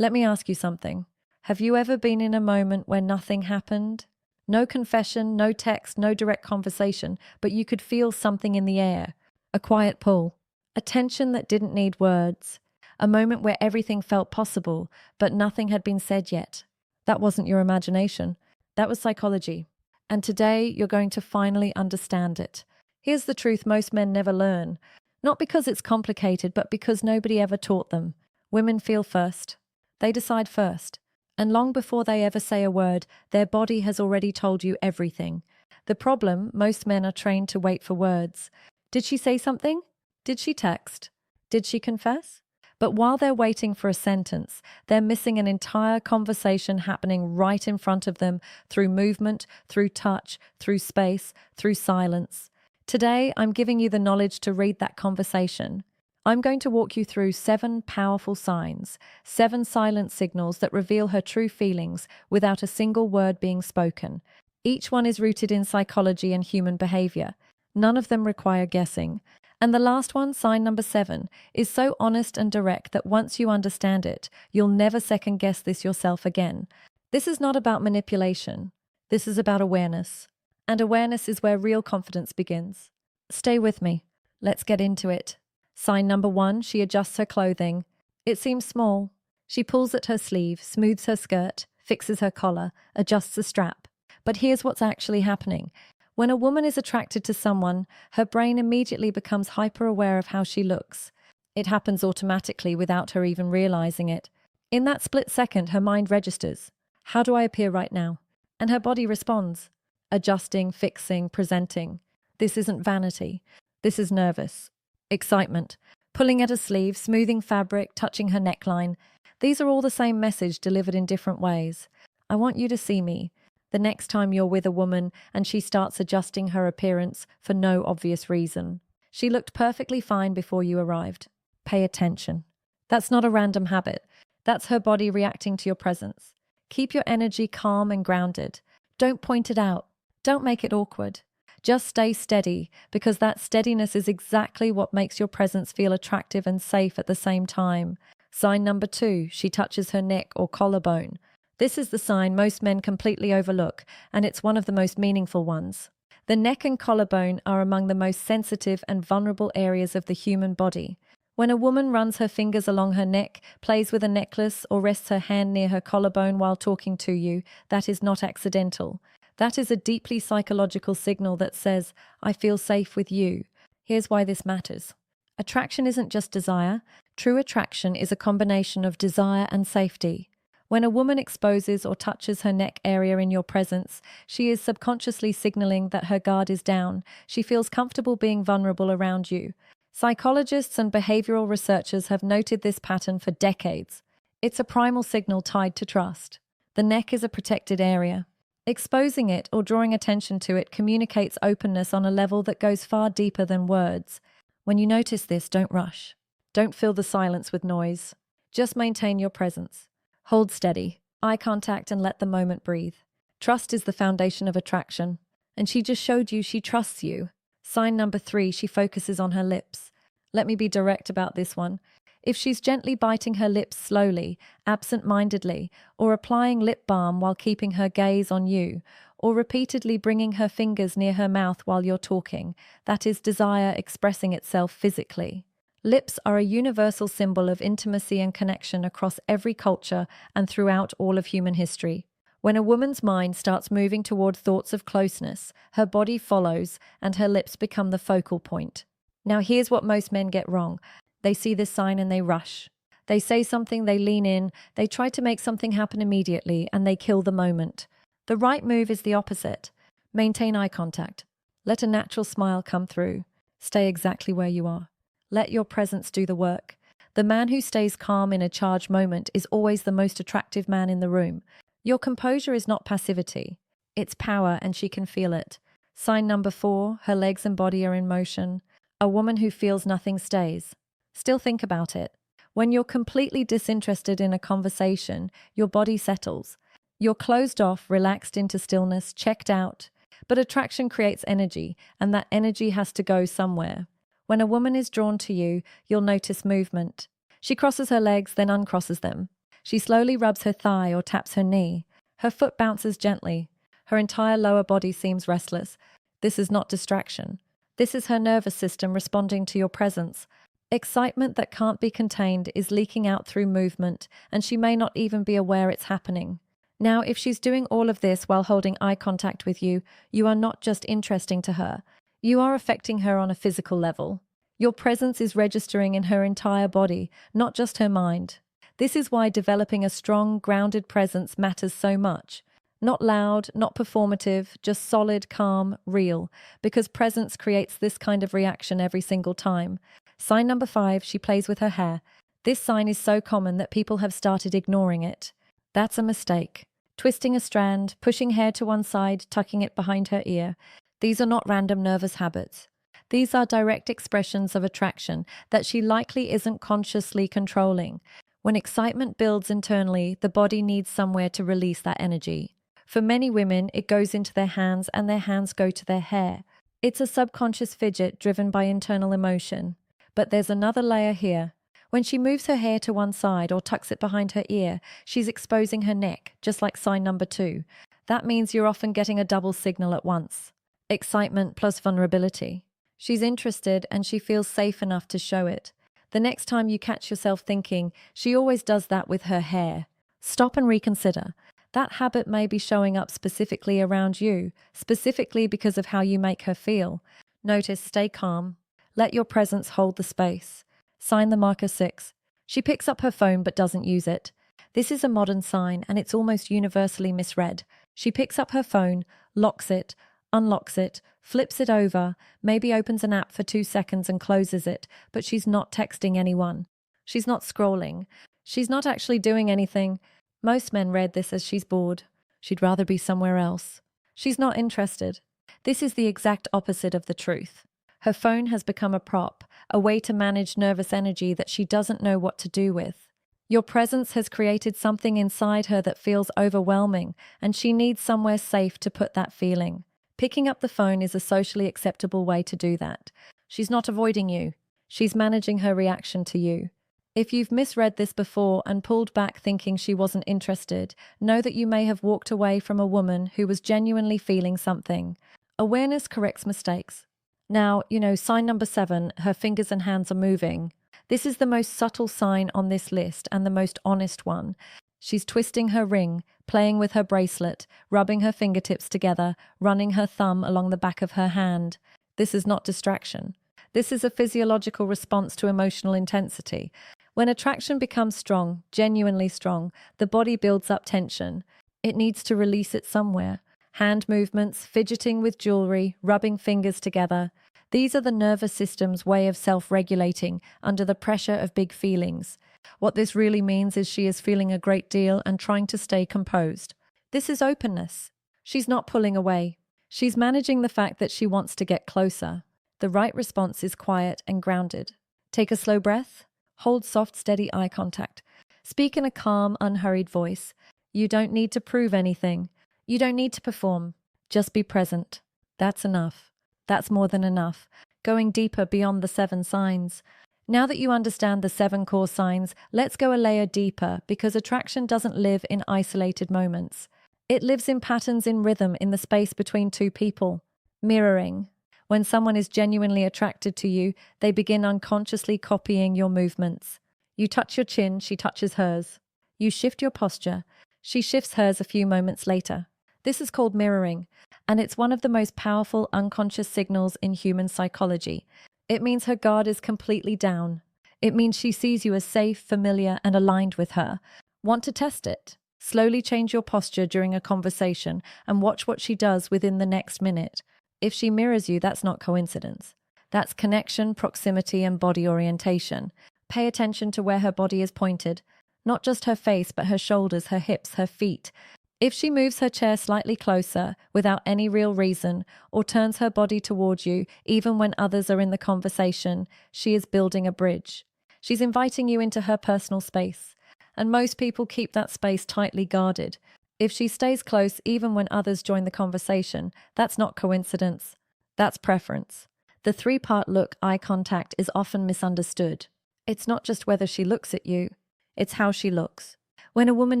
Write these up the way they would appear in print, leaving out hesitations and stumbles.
Let me ask you something. Have you ever been in a moment where nothing happened? No confession, no text, no direct conversation, but you could feel something in the air. A quiet pull. A tension that didn't need words. A moment where everything felt possible, but nothing had been said yet. That wasn't your imagination. That was psychology. And today, you're going to finally understand it. Here's the truth most men never learn. Not because it's complicated, but because nobody ever taught them. Women feel first. They decide first. And long before they ever say a word, their body has already told you everything. The problem, most men are trained to wait for words. Did she say something? Did she text? Did she confess? But while they're waiting for a sentence, they're missing an entire conversation happening right in front of them through movement, through touch, through space, through silence. Today, I'm giving you the knowledge to read that conversation. I'm going to walk you through 7 powerful signs, 7 silent signals that reveal her true feelings without a single word being spoken. Each one is rooted in psychology and human behavior. None of them require guessing. And the last one, sign number 7, is so honest and direct that once you understand it, you'll never second guess this yourself again. This is not about manipulation. This is about awareness. And awareness is where real confidence begins. Stay with me. Let's get into it. Sign number 1, she adjusts her clothing. It seems small. She pulls at her sleeve, smooths her skirt, fixes her collar, adjusts the strap. But here's what's actually happening. When a woman is attracted to someone, her brain immediately becomes hyper-aware of how she looks. It happens automatically without her even realizing it. In that split second, her mind registers. How do I appear right now? And her body responds. Adjusting, fixing, presenting. This isn't vanity. This is nervous. Excitement. Pulling at her sleeve, smoothing fabric, touching her neckline. These are all the same message delivered in different ways. I want you to see me. The next time you're with a woman and she starts adjusting her appearance for no obvious reason. She looked perfectly fine before you arrived. Pay attention. That's not a random habit. That's her body reacting to your presence. Keep your energy calm and grounded. Don't point it out. Don't make it awkward. Just stay steady, because that steadiness is exactly what makes your presence feel attractive and safe at the same time. Sign number 2, she touches her neck or collarbone. This is the sign most men completely overlook, and it's one of the most meaningful ones. The neck and collarbone are among the most sensitive and vulnerable areas of the human body. When a woman runs her fingers along her neck, plays with a necklace, or rests her hand near her collarbone while talking to you, that is not accidental. That is a deeply psychological signal that says, I feel safe with you. Here's why this matters. Attraction isn't just desire. True attraction is a combination of desire and safety. When a woman exposes or touches her neck area in your presence, she is subconsciously signaling that her guard is down. She feels comfortable being vulnerable around you. Psychologists and behavioral researchers have noted this pattern for decades. It's a primal signal tied to trust. The neck is a protected area. Exposing it or drawing attention to it communicates openness on a level that goes far deeper than words. When you notice this, don't rush. Don't fill the silence with noise. Just maintain your presence. Hold steady, eye contact, and let the moment breathe. Trust is the foundation of attraction. And she just showed you she trusts you. Sign number 3, she focuses on her lips. Let me be direct about this one. If she's gently biting her lips slowly, absent-mindedly, or applying lip balm while keeping her gaze on you, or repeatedly bringing her fingers near her mouth while you're talking, that is desire expressing itself physically. Lips are a universal symbol of intimacy and connection across every culture and throughout all of human history. When a woman's mind starts moving toward thoughts of closeness, her body follows and her lips become the focal point. Now here's what most men get wrong. They see this sign and they rush. They say something, they lean in, they try to make something happen immediately, and they kill the moment. The right move is the opposite. Maintain eye contact. Let a natural smile come through. Stay exactly where you are. Let your presence do the work. The man who stays calm in a charged moment is always the most attractive man in the room. Your composure is not passivity. It's power, and she can feel it. Sign number 4, her legs and body are in motion. A woman who feels nothing stays. Still think about it. When you're completely disinterested in a conversation, your body settles. You're closed off, relaxed into stillness, checked out. But attraction creates energy, and that energy has to go somewhere. When a woman is drawn to you, you'll notice movement. She crosses her legs, then uncrosses them. She slowly rubs her thigh or taps her knee. Her foot bounces gently. Her entire lower body seems restless. This is not distraction. This is her nervous system responding to your presence. Excitement that can't be contained is leaking out through movement, and she may not even be aware it's happening. Now, if she's doing all of this while holding eye contact with you, you are not just interesting to her. You are affecting her on a physical level. Your presence is registering in her entire body, not just her mind. This is why developing a strong, grounded presence matters so much. Not loud, not performative, just solid, calm, real, because presence creates this kind of reaction every single time. Sign number 5, she plays with her hair. This sign is so common that people have started ignoring it. That's a mistake. Twisting a strand, pushing hair to one side, tucking it behind her ear. These are not random nervous habits. These are direct expressions of attraction that she likely isn't consciously controlling. When excitement builds internally, the body needs somewhere to release that energy. For many women, it goes into their hands and their hands go to their hair. It's a subconscious fidget driven by internal emotion. But there's another layer here. When she moves her hair to one side or tucks it behind her ear, she's exposing her neck, just like sign number 2. That means you're often getting a double signal at once. Excitement plus vulnerability. She's interested and she feels safe enough to show it. The next time you catch yourself thinking, she always does that with her hair, stop and reconsider. That habit may be showing up specifically around you, specifically because of how you make her feel. Notice, stay calm. Let your presence hold the space. Sign the marker 6. She picks up her phone but doesn't use it. This is a modern sign and it's almost universally misread. She picks up her phone, locks it, unlocks it, flips it over, maybe opens an app for 2 seconds and closes it, but she's not texting anyone. She's not scrolling. She's not actually doing anything. Most men read this as she's bored. She'd rather be somewhere else. She's not interested. This is the exact opposite of the truth. Her phone has become a prop, a way to manage nervous energy that she doesn't know what to do with. Your presence has created something inside her that feels overwhelming, and she needs somewhere safe to put that feeling. Picking up the phone is a socially acceptable way to do that. She's not avoiding you. She's managing her reaction to you. If you've misread this before and pulled back thinking she wasn't interested, know that you may have walked away from a woman who was genuinely feeling something. Awareness corrects mistakes. Now, sign number 7, her fingers and hands are moving. This is the most subtle sign on this list and the most honest one. She's twisting her ring, playing with her bracelet, rubbing her fingertips together, running her thumb along the back of her hand. This is not distraction. This is a physiological response to emotional intensity. When attraction becomes strong, genuinely strong, the body builds up tension. It needs to release it somewhere. Hand movements, fidgeting with jewelry, rubbing fingers together. These are the nervous system's way of self-regulating under the pressure of big feelings. What this really means is she is feeling a great deal and trying to stay composed. This is openness. She's not pulling away. She's managing the fact that she wants to get closer. The right response is quiet and grounded. Take a slow breath. Hold soft, steady eye contact. Speak in a calm, unhurried voice. You don't need to prove anything. You don't need to perform. Just be present. That's enough. That's more than enough. Going deeper beyond the 7 signs. Now that you understand the 7 core signs, let's go a layer deeper because attraction doesn't live in isolated moments. It lives in patterns in rhythm in the space between 2 people. Mirroring. When someone is genuinely attracted to you, they begin unconsciously copying your movements. You touch your chin, she touches hers. You shift your posture. She shifts hers a few moments later. This is called mirroring, and it's one of the most powerful unconscious signals in human psychology. It means her guard is completely down. It means she sees you as safe, familiar, and aligned with her. Want to test it? Slowly change your posture during a conversation and watch what she does within the next minute. If she mirrors you, that's not coincidence. That's connection, proximity, and body orientation. Pay attention to where her body is pointed. Not just her face, but her shoulders, her hips, her feet. If she moves her chair slightly closer, without any real reason, or turns her body towards you, even when others are in the conversation, she is building a bridge. She's inviting you into her personal space. And most people keep that space tightly guarded. If she stays close even when others join the conversation, that's not coincidence. That's preference. The 3-part look, eye contact, is often misunderstood. It's not just whether she looks at you, it's how she looks. When a woman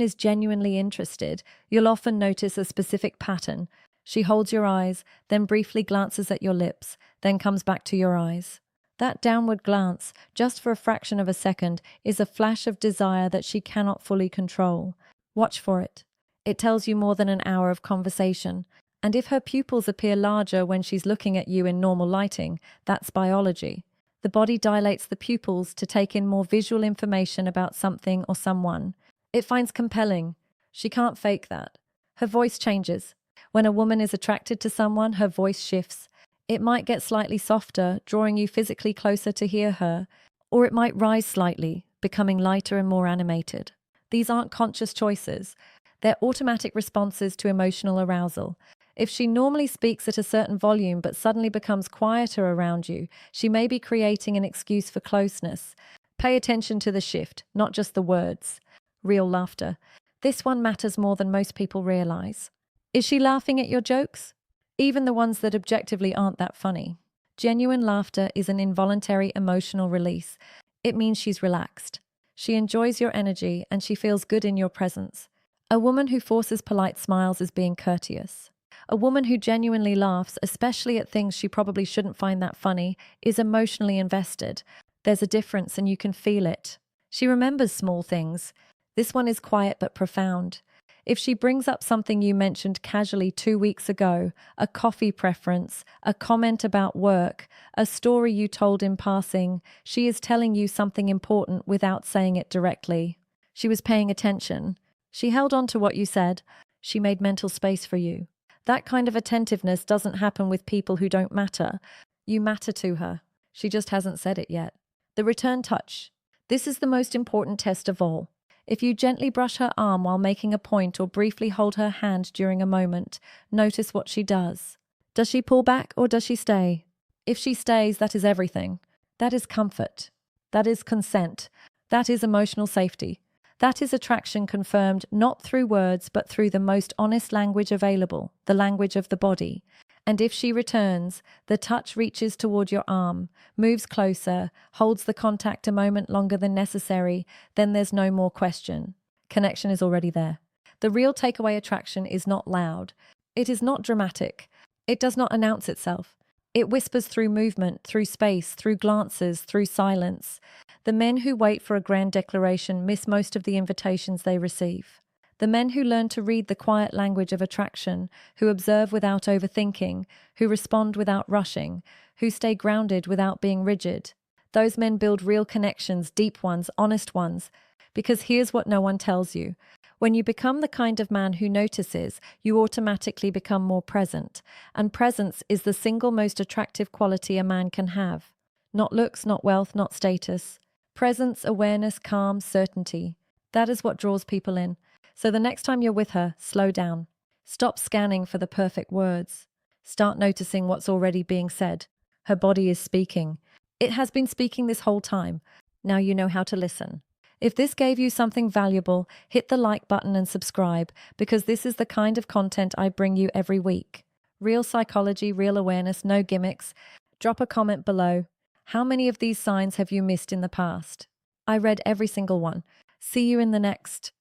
is genuinely interested, you'll often notice a specific pattern. She holds your eyes, then briefly glances at your lips, then comes back to your eyes. That downward glance, just for a fraction of a second, is a flash of desire that she cannot fully control. Watch for it. It tells you more than an hour of conversation. And if her pupils appear larger when she's looking at you in normal lighting, that's biology. The body dilates the pupils to take in more visual information about something or someone. It finds compelling. She can't fake that. Her voice changes. When a woman is attracted to someone, her voice shifts. It might get slightly softer, drawing you physically closer to hear her, or it might rise slightly, becoming lighter and more animated. These aren't conscious choices. They're automatic responses to emotional arousal. If she normally speaks at a certain volume but suddenly becomes quieter around you, she may be creating an excuse for closeness. Pay attention to the shift, not just the words. Real laughter. This one matters more than most people realize. Is she laughing at your jokes? Even the ones that objectively aren't that funny. Genuine laughter is an involuntary emotional release. It means she's relaxed. She enjoys your energy and she feels good in your presence. A woman who forces polite smiles is being courteous. A woman who genuinely laughs, especially at things she probably shouldn't find that funny, is emotionally invested. There's a difference and you can feel it. She remembers small things. This one is quiet but profound. If she brings up something you mentioned casually 2 weeks ago, a coffee preference, a comment about work, a story you told in passing, she is telling you something important without saying it directly. She was paying attention. She held on to what you said. She made mental space for you. That kind of attentiveness doesn't happen with people who don't matter. You matter to her. She just hasn't said it yet. The return touch. This is the most important test of all. If you gently brush her arm while making a point or briefly hold her hand during a moment, notice what she does. Does she pull back or does she stay? If she stays, that is everything. That is comfort. That is consent. That is emotional safety. That is attraction confirmed not through words but through the most honest language available, the language of the body. And if she returns, the touch reaches toward your arm, moves closer, holds the contact a moment longer than necessary, then there's no more question. Connection is already there. The real takeaway attraction is not loud. It is not dramatic. It does not announce itself. It whispers through movement, through space, through glances, through silence. The men who wait for a grand declaration miss most of the invitations they receive. The men who learn to read the quiet language of attraction, who observe without overthinking, who respond without rushing, who stay grounded without being rigid. Those men build real connections, deep ones, honest ones. Because here's what no one tells you. When you become the kind of man who notices, you automatically become more present. And presence is the single most attractive quality a man can have. Not looks, not wealth, not status. Presence, awareness, calm, certainty. That is what draws people in. So the next time you're with her, slow down. Stop scanning for the perfect words. Start noticing what's already being said. Her body is speaking. It has been speaking this whole time. Now you know how to listen. If this gave you something valuable, hit the like button and subscribe, because this is the kind of content I bring you every week. Real psychology, real awareness, no gimmicks. Drop a comment below. How many of these signs have you missed in the past? I read every single one. See you in the next.